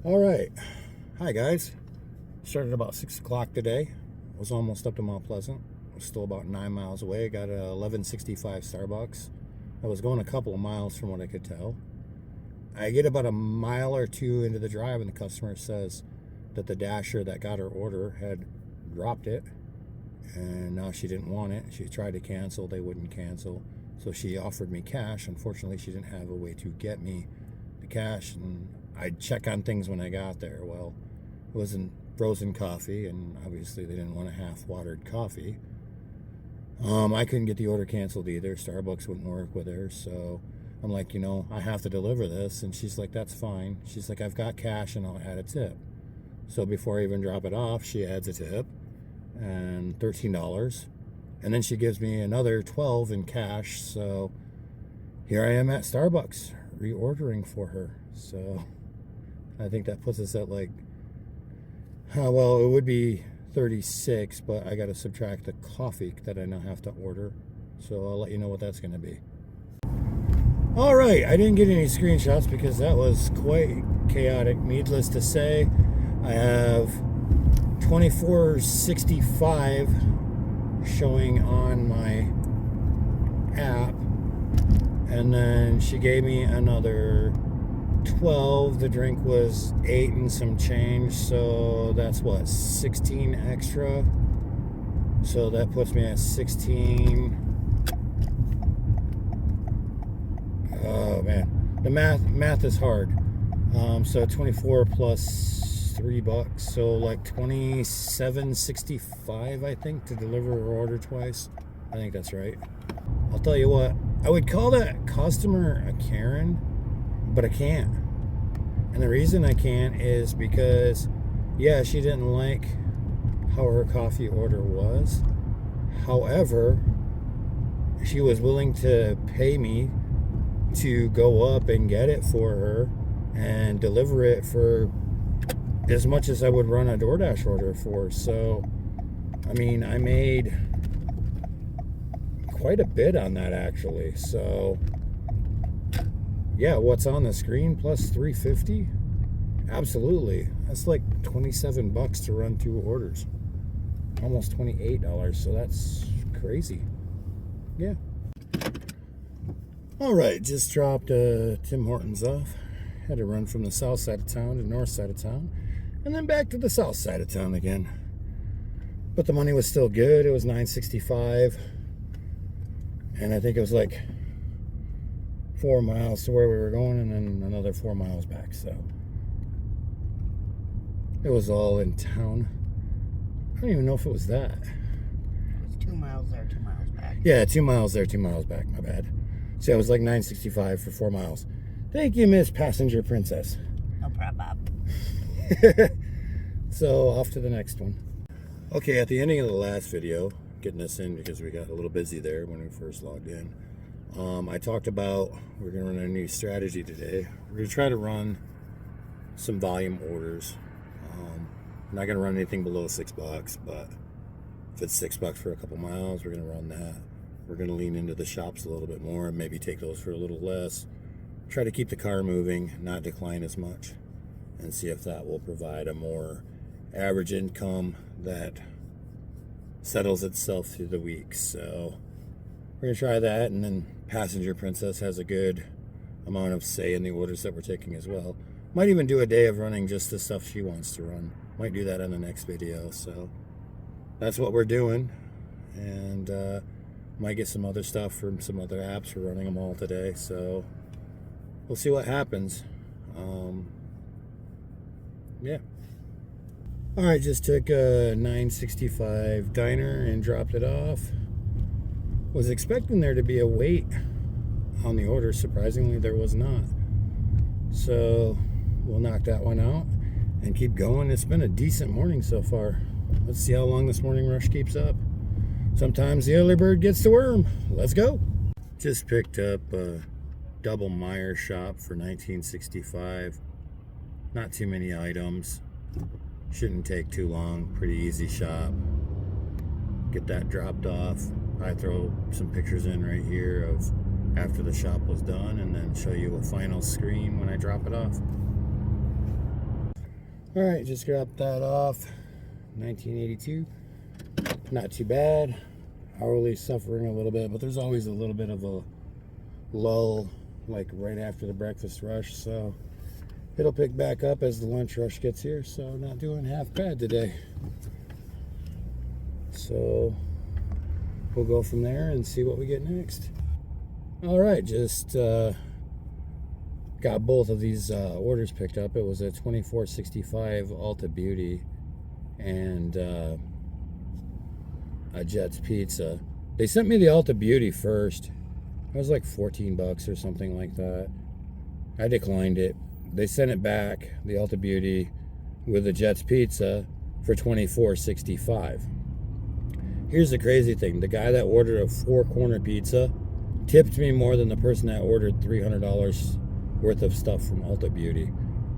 All right. Hi, guys. Started about 6 o'clock today. Was almost up to Mount Pleasant. Was still about 9 miles away. Got a 1165 Starbucks. I was going a couple of miles from what I could tell. I get about a mile or two into the drive and the customer says that the dasher that got her order had dropped it. And now she didn't want it. She tried to cancel. They wouldn't cancel. So she offered me cash. Unfortunately, she didn't have a way to get me the cash. And I'd check on things when I got there. Well, it wasn't frozen coffee, and obviously they didn't want a half-watered coffee. I couldn't get the order canceled either. Starbucks wouldn't work with her, so I'm like, I have to deliver this. And she's like, that's fine. She's like, I've got cash and I'll add a tip. So before I even drop it off, she adds a tip and $13. And then she gives me another $12 in cash. So here I am at Starbucks reordering for her. So I think that puts us at like, well, it would be 36, but I got to subtract the coffee that I now have to order. So I'll let you know what that's going to be. All right, I didn't get any screenshots because that was quite chaotic. Needless to say, I have 2465 showing on my app, and then she gave me another 12. The drink was 8 and some change, so that's what, 16 extra. So that puts me at 16. Oh man, the math is hard. So 24 plus $3, so like 27.65, I think, to deliver her order twice. I think that's right. I'll tell you what, I would call that customer a Karen, but I can't. And the reason I can't is because, yeah, she didn't like how her coffee order was. However, she was willing to pay me to go up and get it for her and deliver it for as much as I would run a DoorDash order for. So, I mean, I made quite a bit on that, actually. So yeah, what's on the screen plus $3.50? Absolutely. That's like $27 to run 2 orders. Almost $28, so that's crazy. Yeah. All right, just dropped Tim Hortons off. Had to run from the south side of town to the north side of town, and then back to the south side of town again. But the money was still good. It was $9.65, and I think it was like 4 miles to where we were going, and then another 4 miles back. So it was all in town. I don't even know if it was that. It was 2 miles there, 2 miles back. Yeah, 2 miles there, 2 miles back. My bad. So it was like $9.65 for 4 miles. Thank you, Miss Passenger Princess. No problem. So off to the next one. Okay, at the ending of the last video, getting this in because we got a little busy there when we first logged in. I talked about we're going to run a new strategy today. We're going to try to run some volume orders. I'm not going to run anything below $6, but if it's $6 for a couple miles, we're going to run that. We're going to lean into the shops a little bit more and maybe take those for a little less. Try to keep the car moving, not decline as much, and see if that will provide a more average income that settles itself through the week. So we're going to try that, and then Passenger Princess has a good amount of say in the orders that we're taking as well. Might even do a day of running just the stuff she wants to run. Might do that in the next video. So that's what we're doing, and might get some other stuff from some other apps. We're running them all today, so we'll see what happens. Yeah. All right, just took a 965 diner and dropped it off. Was expecting there to be a wait on the order. Surprisingly, there was not. So we'll knock that one out and keep going. It's been a decent morning so far. Let's see how long this morning rush keeps up. Sometimes the early bird gets the worm. Let's go. Just picked up a double Meijer shop for $19.65. Not too many items. Shouldn't take too long. Pretty easy shop. Get that dropped off. I throw some pictures in right here of after the shop was done, and then show you a final screen when I drop it off. All right, just dropped that off. 1982. Not too bad. Hourly suffering a little bit, but there's always a little bit of a lull, like right after the breakfast rush. So it'll pick back up as the lunch rush gets here. So not doing half bad today. So we'll go from there and see what we get next. All right, just got both of these orders picked up. It was a 2465 Ulta Beauty and a Jet's Pizza. They sent me the Ulta Beauty first. It was like 14 bucks or something like that. I declined it. They sent it back, the Ulta Beauty, with the Jet's Pizza for 2465. Here's the crazy thing. The guy that ordered a 4-corner pizza tipped me more than the person that ordered $300 worth of stuff from Ulta Beauty.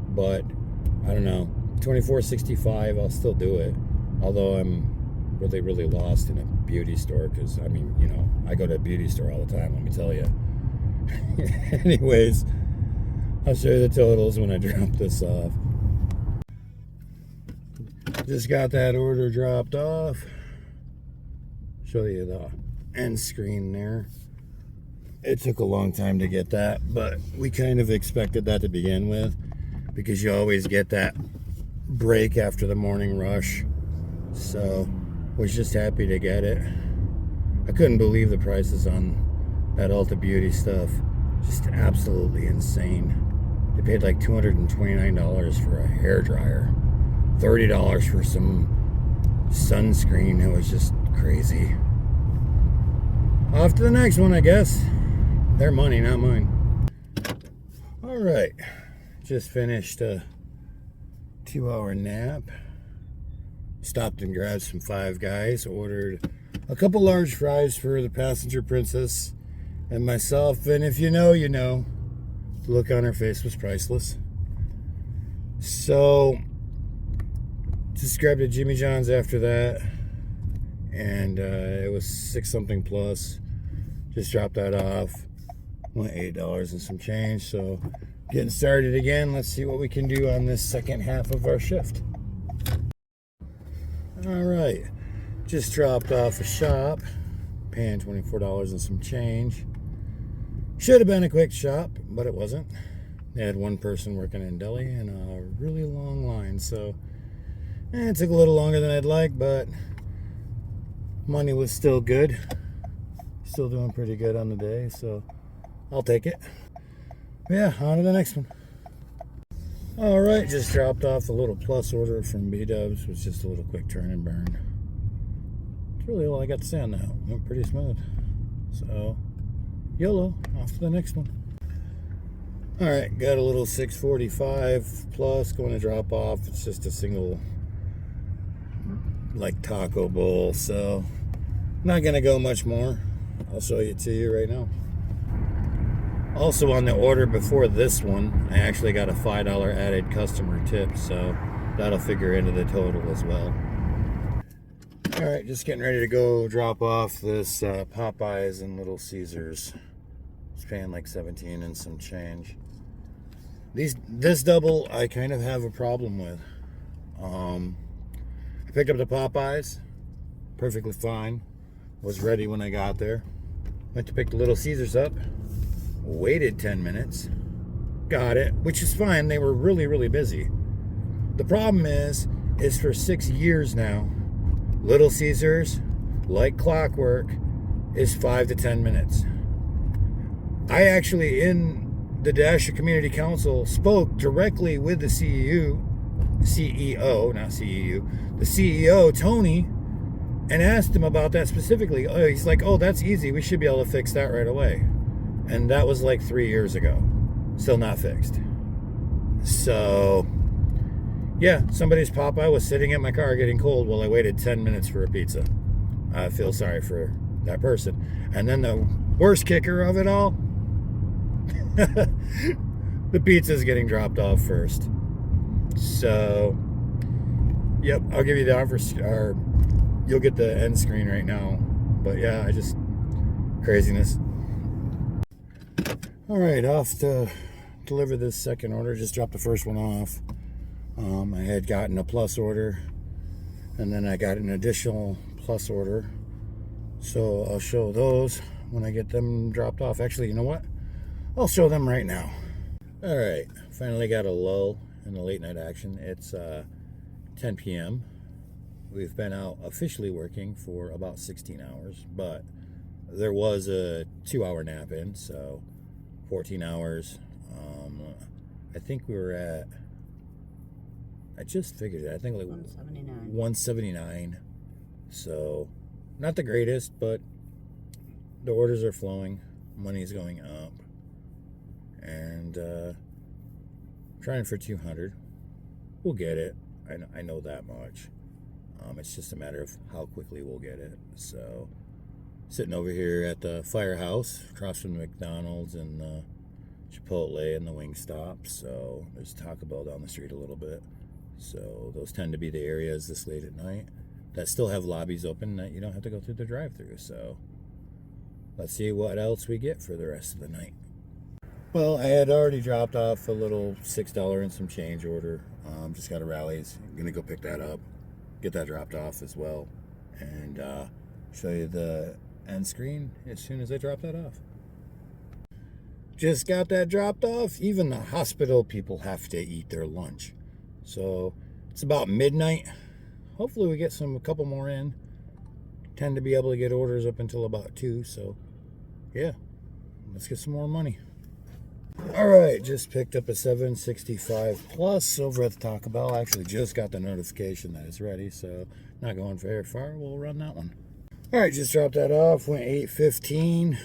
But I don't know, $24.65, I'll still do it. Although I'm really lost in a beauty store, because I mean, you know, I go to a beauty store all the time, let me tell you. Anyways, I'll show you the totals when I drop this off. Just got that order dropped off. Show you the end screen there. It took a long time to get that, but we kind of expected that to begin with, because you always get that break after the morning rush. So was just happy to get it. I couldn't believe the prices on that Ulta Beauty stuff. Just absolutely insane. They paid like $229 for a hairdryer, $30 for some sunscreen. It was just crazy. Off to the next one, I guess. Their money, not mine. All right, just finished a 2-hour nap. Stopped and grabbed some Five Guys. Ordered a couple large fries for the passenger princess and myself. And if you know, you know. The look on her face was priceless. So just grabbed a Jimmy John's after that, and it was 6 something plus. Just dropped that off. Went $8 and some change. So getting started again. Let's see what we can do on this second half of our shift. All right, just dropped off a shop, paying $24 and some change. Should have been a quick shop, but it wasn't. They had one person working in deli and a really long line, so it took a little longer than I'd like, but money was still good. Still doing pretty good on the day, so I'll take it. Yeah, on to the next one. All right, just dropped off a little plus order from B-Dubs. It was just a little quick turn and burn. That's really all I got to say on that. Went pretty smooth. So, YOLO, off to the next one. All right, got a little 645 plus going to drop off. It's just a single, like, taco bowl, so not gonna go much more. I'll show it to you right now. Also on the order before this one, I actually got a $5 added customer tip, so that'll figure into the total as well. All right, just getting ready to go drop off this Popeyes and Little Caesars. It's paying like 17 and some change. This double I kind of have a problem with. I picked up the Popeyes, perfectly fine. Was ready when I got there. Went to pick the Little Caesars up. Waited 10 minutes, got it, which is fine. They were really busy. The problem is for 6 years now, Little Caesars, like clockwork, is 5 to 10 minutes. I actually, in the Dasher Community Council, spoke directly with the CEO, not CEU, the CEO, Tony, and asked him about that specifically. Oh, he's like, oh, that's easy. We should be able to fix that right away. And that was like 3 years ago. Still not fixed. So, yeah, somebody's Popeye was sitting in my car getting cold while I waited 10 minutes for a pizza. I feel sorry for that person. And then the worst kicker of it all, the pizza's getting dropped off first. So, yep, I'll give you the offer, or you'll get the end screen right now. But yeah, craziness. All right, off to deliver this second order. Just dropped the first one off. I had gotten a plus order, and then I got an additional plus order. So I'll show those when I get them dropped off. Actually, you know what? I'll show them right now. All right, finally got a lull in the late night action. It's 10 p.m. We've been out officially working for about 16 hours, but there was a 2-hour nap in, so 14 hours. I think we were at, I just figured it, I think like 179. 179. So not the greatest, but the orders are flowing, money's going up, and trying for 200. We'll get it. I know that much. It's just a matter of how quickly we'll get it. So sitting over here at the firehouse across from the McDonald's and the Chipotle and the Wingstop. So there's Taco Bell down the street a little bit. So those tend to be the areas this late at night that still have lobbies open that you don't have to go through the drive-thru. So let's see what else we get for the rest of the night. Well, I had already dropped off a little $6 and some change order. Just got a Rallies. I'm gonna go pick that up, get that dropped off as well, and show you the end screen as soon as I drop that off. Just got that dropped off. Even the hospital people have to eat their lunch. So it's about midnight. Hopefully we get a couple more in. Tend to be able to get orders up until about 2. So yeah, let's get some more money. All right, just picked up a 765 plus over at the Taco Bell. Actually just got the notification that it's ready, so not going very far. We'll run that one. All right, just dropped that off. Went 8:15.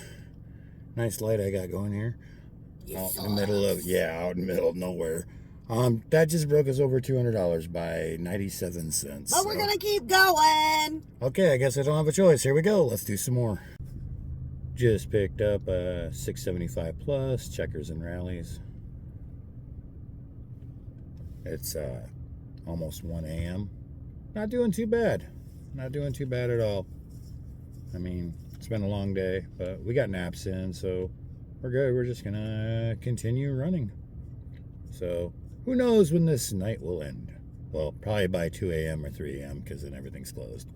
Nice light I got going here. Out in the middle of nowhere. That just broke us over $200 by 97 cents. But we're gonna keep going. Okay, I guess I don't have a choice. Here we go. Let's do some more. Just picked up a 675 plus Checkers and Rallies. It's almost 1 a.m. Not doing too bad. Not doing too bad at all. I mean, it's been a long day, but we got naps in, so we're good. We're just gonna continue running. So who knows when this night will end? Well, probably by 2 a.m. or 3 a.m. because then everything's closed.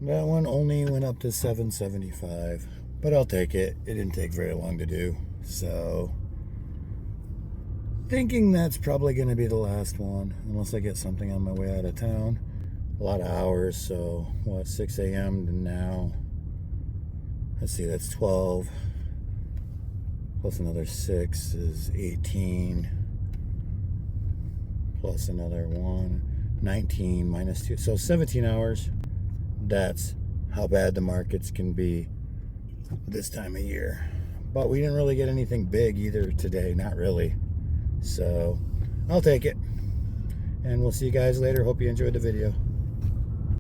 That one only went up to 775, but I'll take it. It didn't take very long to do. So thinking that's probably going to be the last one, unless I get something on my way out of town. A lot of hours, so what, 6 a.m. to now. Let's see, that's 12. Plus another 6 is 18. Plus another 1, 19 minus 2. So 17 hours. That's how bad the markets can be this time of year. But we didn't really get anything big either today, not really. So I'll take it. And we'll see you guys later. Hope you enjoyed the video.